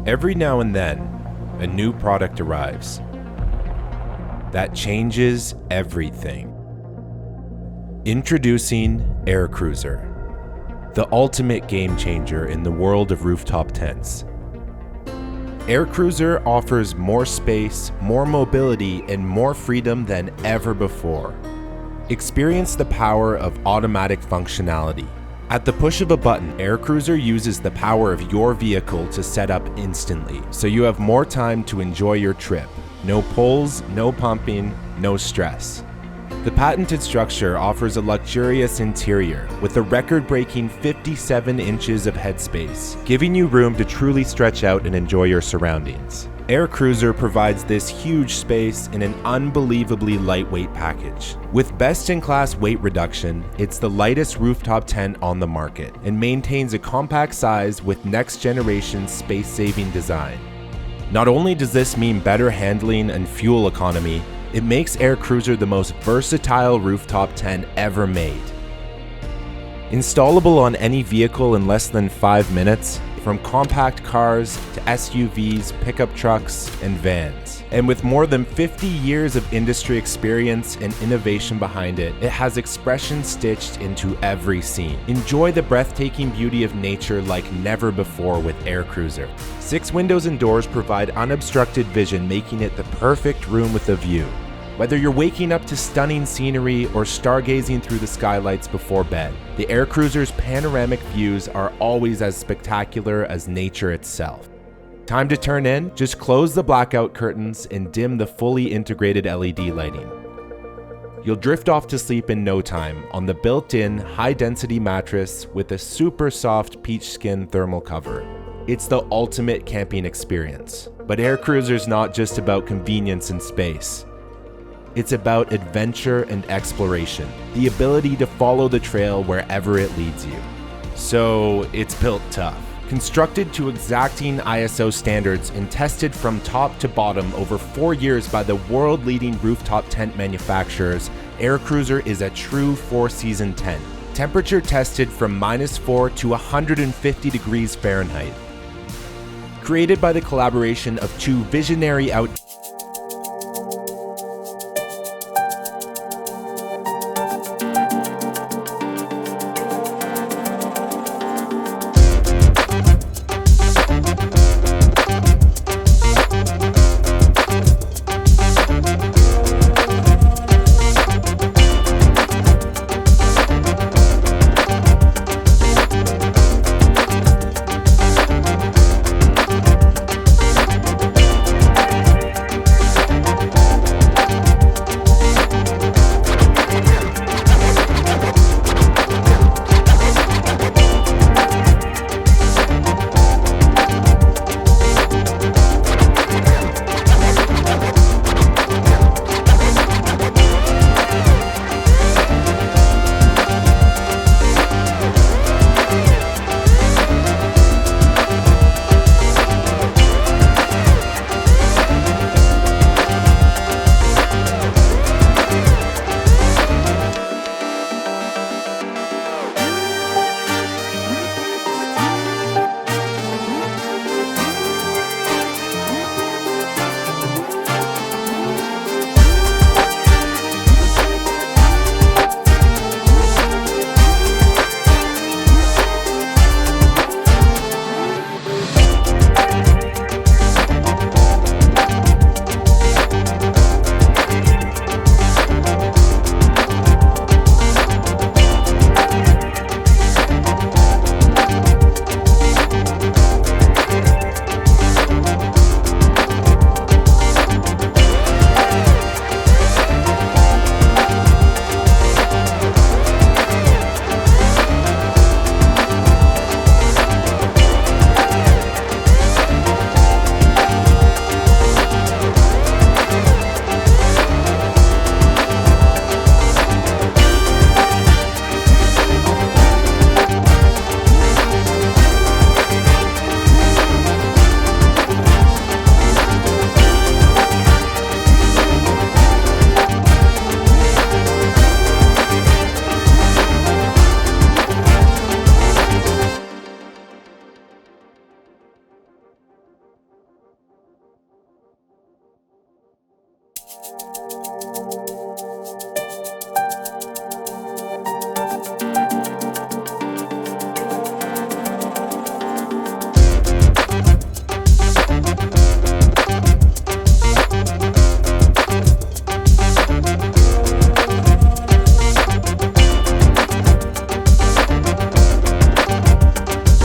Every now and then, a new product arrives that changes everything. Introducing Air Cruiser, the ultimate game changer in the world of rooftop tents. Air Cruiser offers more space, more mobility, and more freedom than ever before. Experience the power of automatic functionality. At the push of a button, Air Cruiser uses the power of your vehicle to set up instantly, so you have more time to enjoy your trip. No pulls, no pumping, no stress. The patented structure offers a luxurious interior with a record-breaking 57 inches of headspace, giving you room to truly stretch out and enjoy your surroundings. Air Cruiser provides this huge space in an unbelievably lightweight package. With best-in-class weight reduction, it's the lightest rooftop tent on the market and maintains a compact size with next-generation space-saving design. Not only does this mean better handling and fuel economy, it makes Air Cruiser the most versatile rooftop tent ever made. Installable on any vehicle in less than 5 minutes, from compact cars to SUVs, pickup trucks, and vans. And with more than 50 years of industry experience and innovation behind it, it has expression stitched into every scene. Enjoy the breathtaking beauty of nature like never before with Air Cruiser. 6 windows and doors provide unobstructed vision, making it the perfect room with a view. Whether you're waking up to stunning scenery or stargazing through the skylights before bed, the Air Cruiser's panoramic views are always as spectacular as nature itself. Time to turn in? Just close the blackout curtains and dim the fully integrated LED lighting. You'll drift off to sleep in no time on the built-in high-density mattress with a super soft peach skin thermal cover. It's the ultimate camping experience. But Air Cruiser's not just about convenience and space. It's about adventure and exploration, the ability to follow the trail wherever it leads you. So it's built tough. Constructed to exacting ISO standards and tested from top to bottom over 4 years by the world-leading rooftop tent manufacturers, Air Cruiser is a true 4-season tent. Temperature tested from -4 to 150 degrees Fahrenheit. Created by the collaboration of 2 visionary